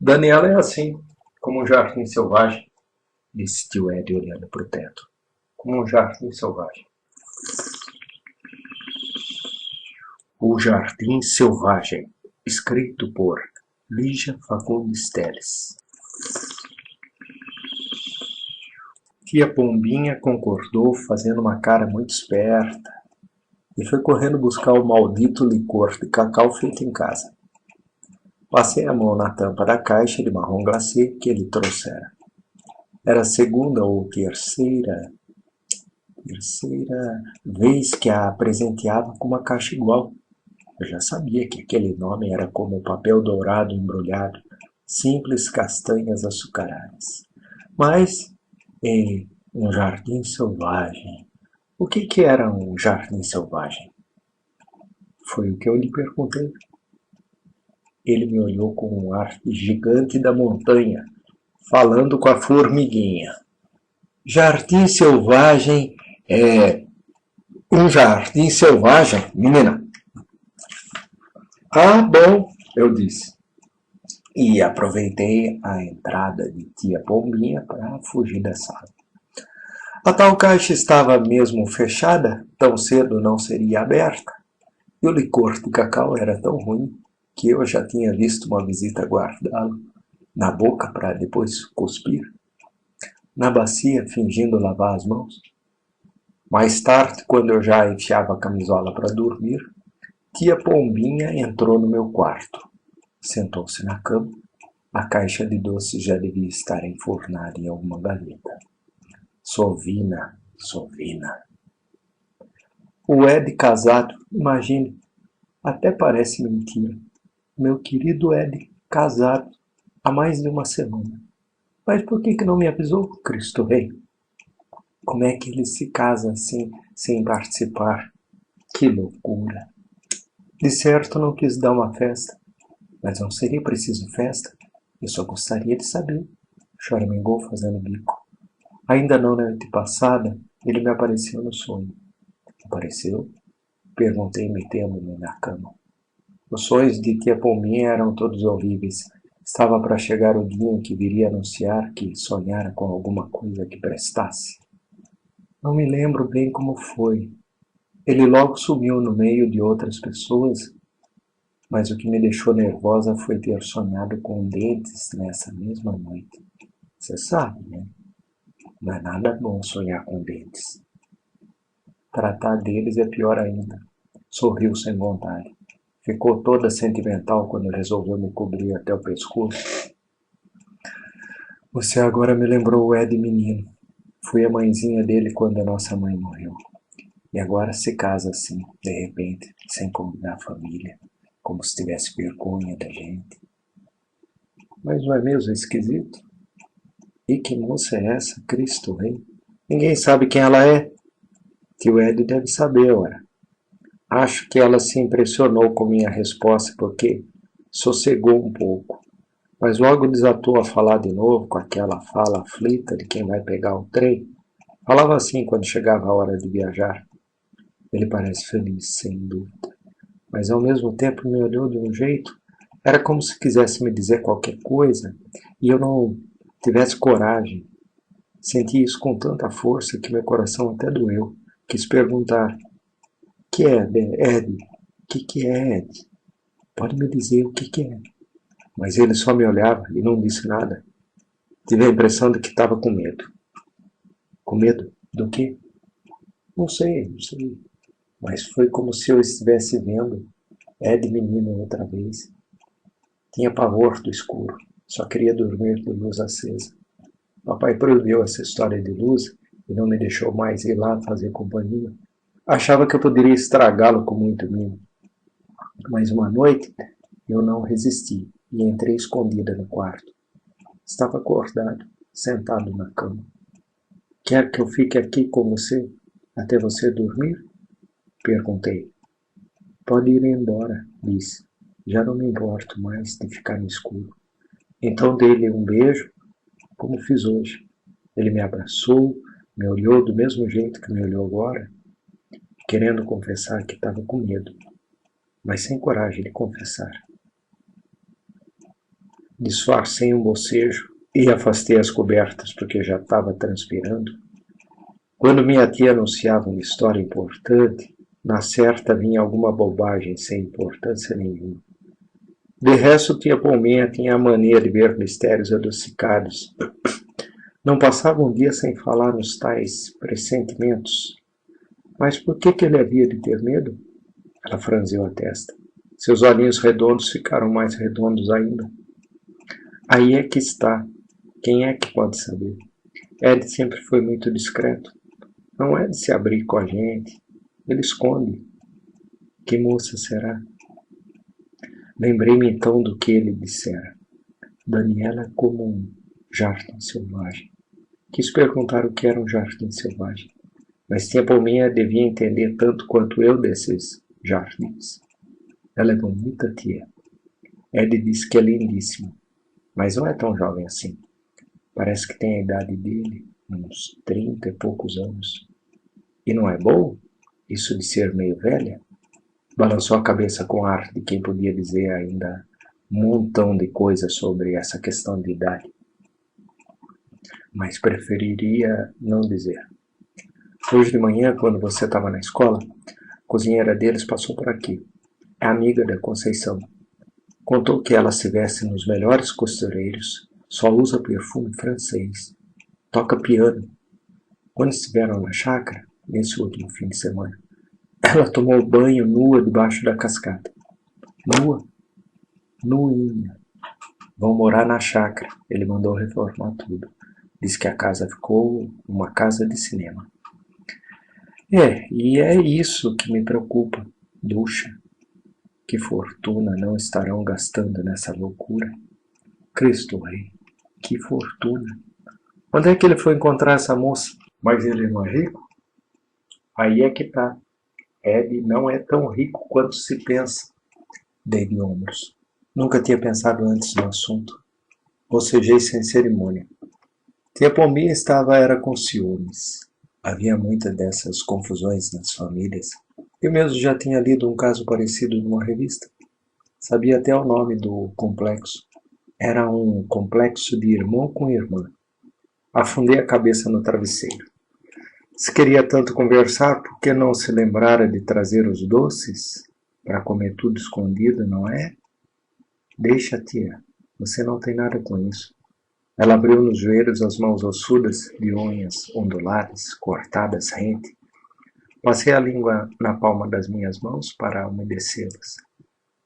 Daniela é assim, como um jardim selvagem, disse tio Ed olhando para o teto. Como um jardim selvagem. O Jardim Selvagem, escrito por Lígia Fagundes Telles. Tia Pombinha concordou, fazendo uma cara muito esperta, e foi correndo buscar o maldito licor de cacau feito em casa. Passei a mão na tampa da caixa de marrom glacê que ele trouxera. Era a segunda ou terceira vez que a presenteava com uma caixa igual. Eu já sabia que aquele nome era como papel dourado embrulhado, simples castanhas açucaradas. Mas, um jardim selvagem. O que era um jardim selvagem? Foi o que eu lhe perguntei. Ele me olhou com um ar de gigante da montanha, falando com a formiguinha. Jardim selvagem é um jardim selvagem, menina. Ah, bom, eu disse. E aproveitei a entrada de tia Pombinha para fugir da sala. A tal caixa estava mesmo fechada, tão cedo não seria aberta. E o licor de cacau era tão ruim que eu já tinha visto uma visita guardá-lo na boca para depois cuspir. Na bacia, fingindo lavar as mãos. Mais tarde, quando eu já enfiava a camisola para dormir, tia Pombinha entrou no meu quarto. Sentou-se na cama. A caixa de doces já devia estar enfornada em alguma gaveta. Sovina. O Ed casado, imagine, até parece mentira. Meu querido Ed casado há mais de uma semana. Mas por que não me avisou, Cristo Rei? Como é que ele se casa assim, sem participar? Que loucura! De certo não quis dar uma festa, mas não seria preciso festa. Eu só gostaria de saber. Choramingou fazendo bico. Ainda não na noite passada, ele me apareceu no sonho. Apareceu? Perguntei, metendo-me na cama. Os sonhos de tia Pombinha eram todos horríveis. Estava para chegar o dia em que viria anunciar que sonhara com alguma coisa que prestasse. Não me lembro bem como foi. Ele logo sumiu no meio de outras pessoas, mas o que me deixou nervosa foi ter sonhado com dentes nessa mesma noite. Você sabe, né? Não é nada bom sonhar com dentes. Tratar deles é pior ainda. Sorriu sem vontade. Ficou toda sentimental quando resolveu me cobrir até o pescoço. Você agora me lembrou o Ed menino. Fui a mãezinha dele quando a nossa mãe morreu. E agora se casa assim, de repente, sem convidar a família, como se tivesse vergonha da gente. Mas não é mesmo esquisito? E que moça é essa, Cristo Rei? Ninguém sabe quem ela é. Tio Ed deve saber, ora. Acho que ela se impressionou com minha resposta porque sossegou um pouco, mas logo desatou a falar de novo com aquela fala aflita de quem vai pegar o trem. Falava assim quando chegava a hora de viajar. Ele parece feliz, sem dúvida, mas ao mesmo tempo me olhou de um jeito. Era como se quisesse me dizer qualquer coisa e eu não tivesse coragem. Senti isso com tanta força que meu coração até doeu. Quis perguntar: que é, Ed? Que é, Ed? Pode me dizer o que é? Mas ele só me olhava e não disse nada. Tive a impressão de que estava com medo. Com medo do quê? Não sei. Mas foi como se eu estivesse vendo Ed menino outra vez. Tinha pavor do escuro. Só queria dormir de luz acesa. Papai proibiu essa história de luz e não me deixou mais ir lá fazer companhia. Achava que eu poderia estragá-lo com muito mimo. Mas uma noite eu não resisti e entrei escondida no quarto. Estava acordado, sentado na cama. Quer que eu fique aqui com você até você dormir? Perguntei. Pode ir embora, disse. Já não me importo mais de ficar no escuro. Então dei-lhe um beijo, como fiz hoje. Ele me abraçou, me olhou do mesmo jeito que me olhou agora, querendo confessar que estava com medo, mas sem coragem de confessar. Disfarcei um bocejo e afastei as cobertas porque já estava transpirando. Quando minha tia anunciava uma história importante, na certa vinha alguma bobagem sem importância nenhuma. De resto, tia Palminha tinha a mania de ver mistérios adocicados. Não passava um dia sem falar nos tais pressentimentos. Mas por que ele havia de ter medo? Ela franziu a testa. Seus olhinhos redondos ficaram mais redondos ainda. Aí é que está. Quem é que pode saber? Ed sempre foi muito discreto. Não é de se abrir com a gente. Ele esconde. Que moça será? Lembrei-me então do que ele dissera. Daniela é como um jardim selvagem. Quis perguntar o que era um jardim selvagem, mas tia Palminha devia entender tanto quanto eu desses jardins. Ela é bonita, tia. Ed disse que é lindíssima, mas não é tão jovem assim. Parece que tem a idade dele, uns 30 e poucos anos. E não é bom isso de ser meio velha? Balançou a cabeça com ar de quem podia dizer ainda um montão de coisas sobre essa questão de idade. Mas preferiria não dizer. Hoje de manhã, quando você estava na escola, a cozinheira deles passou por aqui. É amiga da Conceição. Contou que ela se veste nos melhores costureiros, só usa perfume francês, toca piano. Quando estiveram na chácara, nesse último fim de semana, ela tomou banho nua debaixo da cascata. Nua? Nuinha. Vão morar na chácara. Ele mandou reformar tudo. Diz que a casa ficou uma casa de cinema. E é isso que me preocupa. Ducha. Que fortuna não estarão gastando nessa loucura. Cristo Rei. Que fortuna. Onde é que ele foi encontrar essa moça? Mas ele não é rico? Aí é que tá. Ed não é tão rico quanto se pensa. Dei de ombros. Nunca tinha pensado antes no assunto. Bocejei sem cerimônia. Tia Palminha era com ciúmes. Havia muitas dessas confusões nas famílias. Eu mesmo já tinha lido um caso parecido numa revista. Sabia até o nome do complexo. Era um complexo de irmão com irmã. Afundei a cabeça no travesseiro. Se queria tanto conversar, por que não se lembrara de trazer os doces? Para comer tudo escondido, não é? Deixa, tia. Você não tem nada com isso. Ela abriu nos joelhos as mãos ossudas, de unhas onduladas, cortadas rente. Passei a língua na palma das minhas mãos para umedecê-las.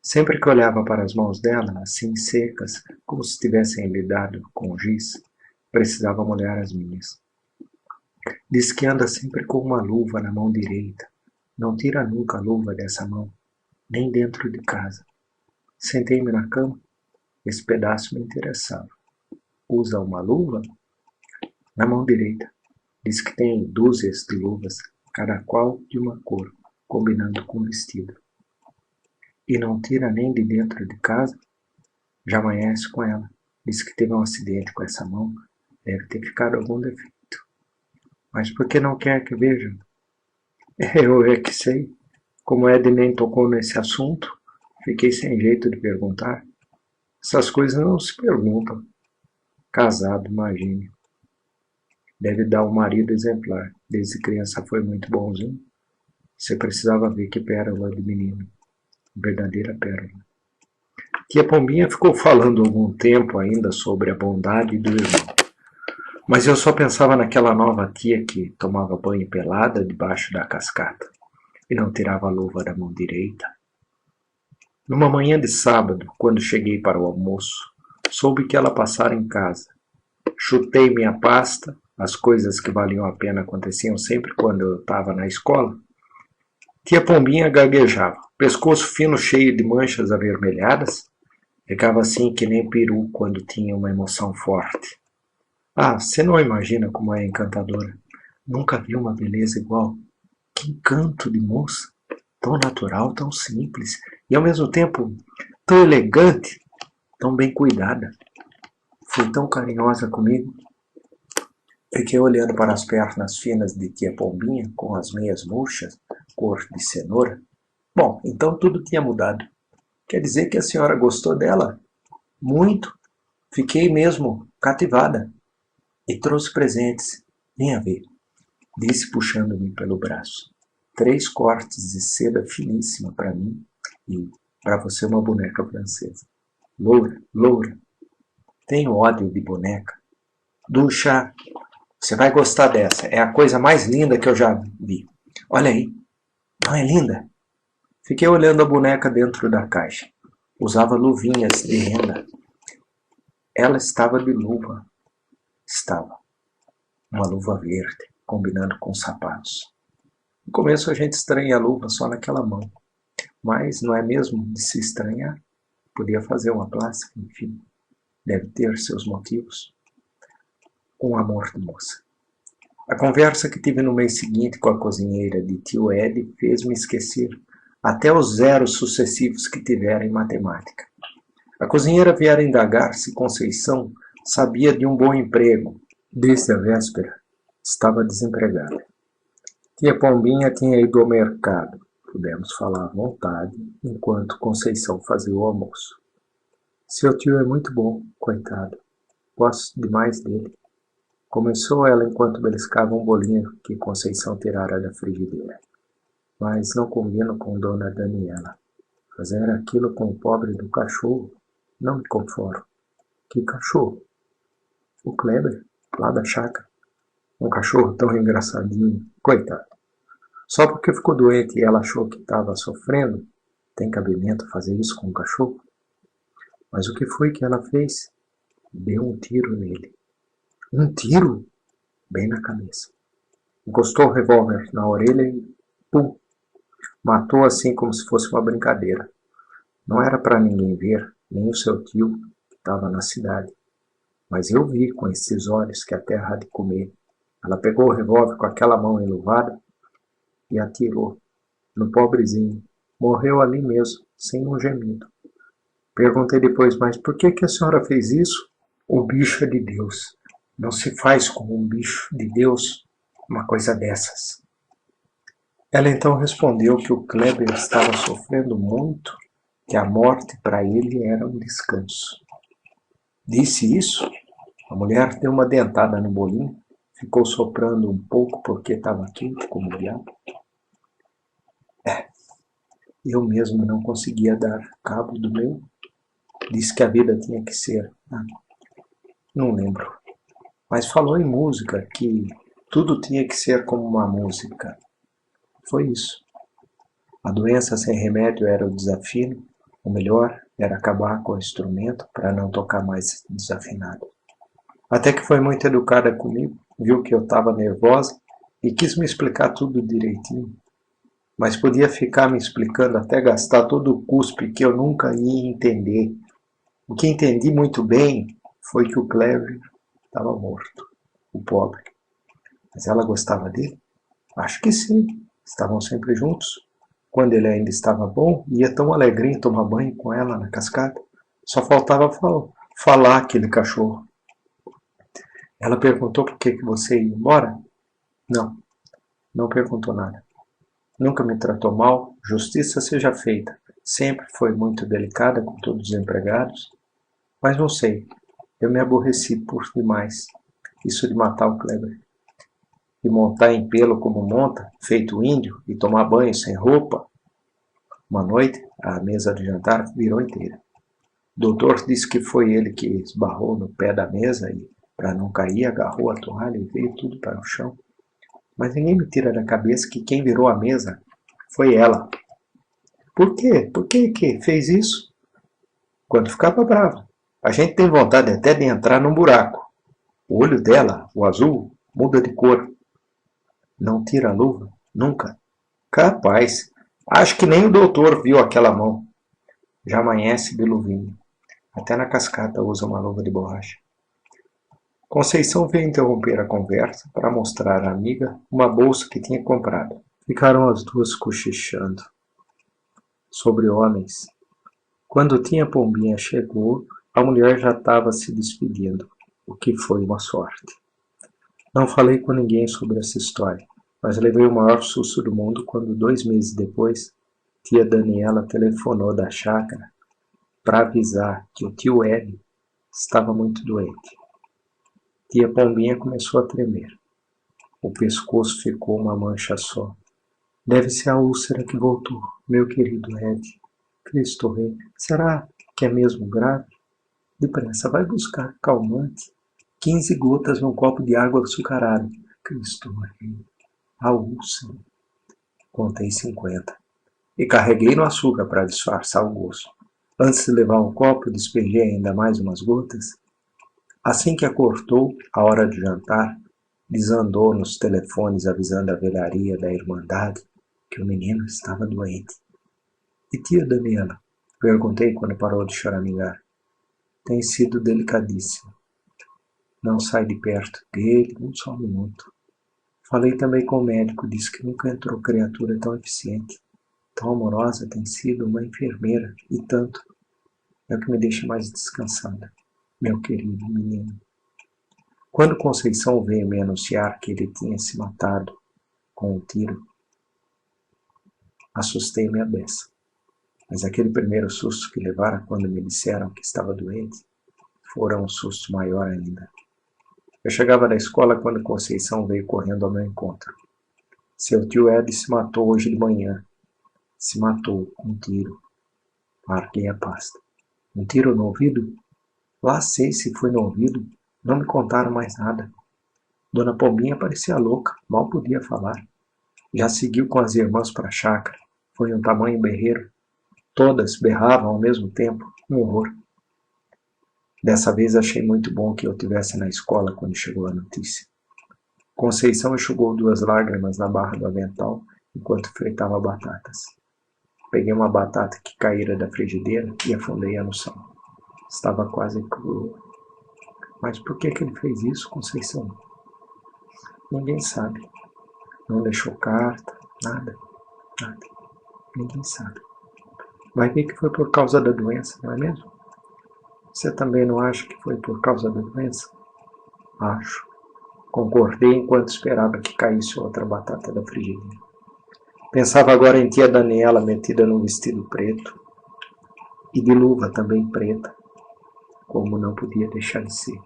Sempre que olhava para as mãos dela, assim secas, como se tivessem lidado com giz, precisava molhar as minhas. Diz que anda sempre com uma luva na mão direita. Não tira nunca a luva dessa mão, nem dentro de casa. Sentei-me na cama. Esse pedaço me interessava. Usa uma luva? Na mão direita. Diz que tem dúzias de luvas, cada qual de uma cor, combinando com o vestido. E não tira nem de dentro de casa? Já amanhece com ela. Diz que teve um acidente com essa mão. Deve ter ficado algum defeito. Mas por que não quer que veja? Eu é que sei. Como Ed nem tocou nesse assunto, fiquei sem jeito de perguntar. Essas coisas não se perguntam. Casado, imagine. Deve dar um marido exemplar. Desde criança foi muito bonzinho. Você precisava ver que pérola de menino. Verdadeira pérola. Tia Pombinha ficou falando algum tempo ainda sobre a bondade do irmão. Mas eu só pensava naquela nova tia que tomava banho pelada debaixo da cascata e não tirava a luva da mão direita. Numa manhã de sábado, quando cheguei para o almoço, soube que ela passara em casa. Chutei minha pasta, as coisas que valiam a pena aconteciam sempre quando eu estava na escola. Tia Pombinha gaguejava, pescoço fino cheio de manchas avermelhadas. Ficava assim que nem peru quando tinha uma emoção forte. Ah, você não imagina como é encantadora. Nunca vi uma beleza igual. Que encanto de moça. Tão natural, tão simples. E ao mesmo tempo tão elegante, tão bem cuidada. Foi tão carinhosa comigo. Fiquei olhando para as pernas finas de tia Pombinha, com as meias murchas, cor de cenoura. Bom, então tudo tinha mudado. Quer dizer que a senhora gostou dela? Muito? Fiquei mesmo cativada e trouxe presentes. Venha ver, disse puxando-me pelo braço. 3 cortes de seda finíssima para mim e para você uma boneca francesa. Loura, loura. Tenho ódio de boneca. Ducha, você vai gostar dessa. É a coisa mais linda que eu já vi. Olha aí. Não é linda? Fiquei olhando a boneca dentro da caixa. Usava luvinhas de renda. Ela estava de luva. Estava. Uma luva verde, combinando com sapatos. No começo a gente estranha a luva só naquela mão. Mas não é mesmo de se estranhar? Podia fazer uma plástica, enfim. Deve ter seus motivos. Um amor de moça. A conversa que tive no mês seguinte com a cozinheira de tio Ed fez-me esquecer até os zeros sucessivos que tivera em matemática. A cozinheira viera indagar se Conceição sabia de um bom emprego. Desde a véspera, estava desempregada. Tia Pombinha tinha ido ao mercado. Pudemos falar à vontade, enquanto Conceição fazia o almoço. Seu tio é muito bom, coitado. Gosto demais dele. Começou ela enquanto beliscava um bolinho que Conceição tirara da frigideira. Mas não combino com Dona Daniela. Fazer aquilo com o pobre do cachorro, não me conformo. Que cachorro? O Kleber, lá da chácara. Um cachorro tão engraçadinho, coitado. Só porque ficou doente e ela achou que estava sofrendo, tem cabimento fazer isso com o cachorro? Mas o que foi que ela fez? Deu um tiro nele. Um tiro? Bem na cabeça. Encostou o revólver na orelha e pum! Matou assim como se fosse uma brincadeira. Não era para ninguém ver, nem o seu tio, que estava na cidade. Mas eu vi com esses olhos que a terra há de comer. Ela pegou o revólver com aquela mão enluvada e atirou no pobrezinho. Morreu ali mesmo, sem um gemido. Perguntei depois, mas por que a senhora fez isso? O bicho é de Deus. Não se faz com um bicho de Deus uma coisa dessas. Ela então respondeu que o Kleber estava sofrendo muito, que a morte para ele era um descanso. Disse isso? A mulher deu uma dentada no bolinho, ficou soprando um pouco porque estava quente como o diabo. Eu mesmo não conseguia dar cabo do meu. Disse que a vida tinha que ser. Não lembro. Mas falou em música, que tudo tinha que ser como uma música. Foi isso. A doença sem remédio era o desafino. O melhor era acabar com o instrumento para não tocar mais desafinado. Até que foi muito educada comigo, viu que eu estava nervosa e quis me explicar tudo direitinho. Mas podia ficar me explicando até gastar todo o cuspe que eu nunca ia entender. O que entendi muito bem foi que o Kleber estava morto, o pobre. Mas ela gostava dele? Acho que sim. Estavam sempre juntos. Quando ele ainda estava bom, ia tão alegrinho tomar banho com ela na cascata. Só faltava falar aquele cachorro. Ela perguntou por que você ia embora? Não perguntou nada. Nunca me tratou mal, justiça seja feita. Sempre foi muito delicada com todos os empregados. Mas não sei, eu me aborreci por demais. Isso de matar o Kleber. E montar em pelo como monta, feito índio, e tomar banho sem roupa. Uma noite, a mesa de jantar virou inteira. O doutor disse que foi ele que esbarrou no pé da mesa e, para não cair, agarrou a toalha e veio tudo para o chão. Mas ninguém me tira da cabeça que quem virou a mesa foi ela. Por quê? Por que fez isso? Quando ficava brava. A gente tem vontade até de entrar num buraco. O olho dela, o azul, muda de cor. Não tira a luva? Nunca. Capaz. Acho que nem o doutor viu aquela mão. Já amanhece de luvinha. Até na cascata usa uma luva de borracha. Conceição veio interromper a conversa para mostrar à amiga uma bolsa que tinha comprado. Ficaram as duas cochichando. Sobre homens. Quando Tia Pombinha chegou, a mulher já estava se despedindo, o que foi uma sorte. Não falei com ninguém sobre essa história, mas levei o maior susto do mundo quando 2 meses depois, tia Daniela telefonou da chácara para avisar que o tio Ed Estava muito doente. Tia Pombinha começou a tremer. O pescoço ficou uma mancha só. Deve ser a úlcera que voltou, meu querido Ed. Cristo Rei, será que é mesmo grave? Depressa, vai buscar calmante. 15 gotas num copo de água açucarada. Cristo Rei, a úlcera. Contei 50. E carreguei no açúcar para disfarçar o gosto. Antes de levar o copo, despejei ainda mais umas gotas. Assim que acordou a hora de jantar, desandou nos telefones avisando a velharia da Irmandade que o menino estava doente. E tia Daniela? Perguntei quando parou de choramingar. Tem sido delicadíssimo. Não sai de perto dele um só minuto. Falei também com o médico, disse que nunca entrou criatura tão eficiente. Tão amorosa tem sido uma enfermeira, e tanto. É o que me deixa mais descansada, meu querido menino. Quando Conceição veio me anunciar que ele tinha se matado com um tiro, assustei-me à beça. Mas aquele primeiro susto que levara quando me disseram que estava doente, fora um susto maior ainda. Eu chegava da escola quando Conceição veio correndo ao meu encontro. Seu tio Ed se matou hoje de manhã. Se matou com um tiro. Larguei a pasta. Um tiro no ouvido? Lá sei se foi no ouvido. Não me contaram mais nada. Dona Pombinha parecia louca, mal podia falar. Já seguiu com as irmãs para a chácara. Foi um tamanho berreiro. Todas berravam ao mesmo tempo. Um horror. Dessa vez achei muito bom que eu estivesse na escola quando chegou a notícia. Conceição enxugou 2 lágrimas na barra do avental enquanto fritava batatas. Peguei uma batata que caíra da frigideira e afundei-a no sal. Estava quase crua. Mas por que ele fez isso, Conceição? Ninguém sabe. Não deixou carta, nada. Ninguém sabe. Vai ver que foi por causa da doença, não é mesmo? Você também não acha que foi por causa da doença? Acho. Concordei enquanto esperava que caísse outra batata da frigideira. Pensava agora em tia Daniela metida num vestido preto e de luva também preta, como não podia deixar de ser.